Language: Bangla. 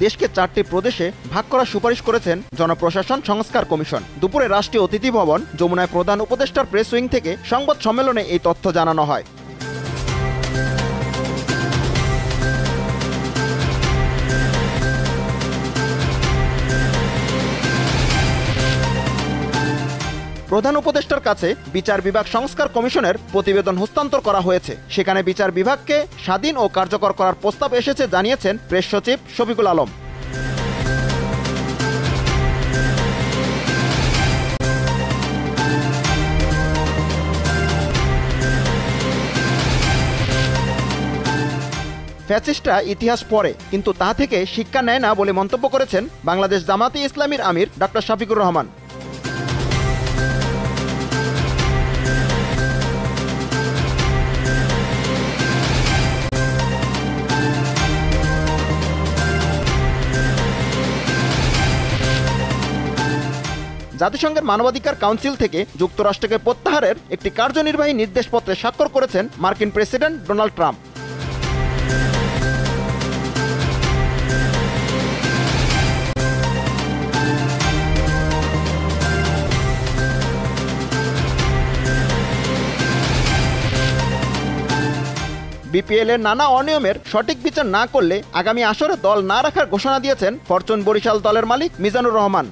দেশকে 4টি প্রদেশে ভাগ করার সুপারিশ করেছেন জনপ্রশাসন সংস্কার কমিশন। দুপুরে রাষ্ট্রীয় অতিথি ভবন যমুনায় প্রধান উপদেষ্টার প্রেস উইং থেকে সংবাদ সম্মেলনে এই তথ্য জানানো হয়। প্রধান উপদেষ্টার কাছে বিচার বিভাগ সংস্কার কমিশনের প্রতিবেদন হস্তান্তর করা হয়েছে। সেখানে বিচার বিভাগকে স্বাধীন ও কার্যকর করার প্রস্তাব এসেছে জানিয়েছেন প্রেস সচিব শফিকুল আলম। ফ্যাসিস্টরা ইতিহাস পড়ে, কিন্তু তা থেকে শিক্ষা নেয় না বলে মন্তব্য করেছেন বাংলাদেশ জামায়াতে ইসলামীর আমির ডক্টর শফিকুর রহমান। জাতিসংঘের মানবাধিকার কাউন্সিল থেকে যুক্তরাষ্ট্রকে প্রত্যাহারের একটি কার্যনির্বাহী নির্দেশপত্রে স্বাক্ষর করেছেন মার্কিন প্রেসিডেন্ট ডোনাল্ড ট্রাম্প। বিপিএল এর নানা অনিয়মের সঠিক বিচার না করলে আগামী আসরে দল না রাখার ঘোষণা দিয়েছেন ফরচুন বরিশাল দলের মালিক মিজানুর রহমান।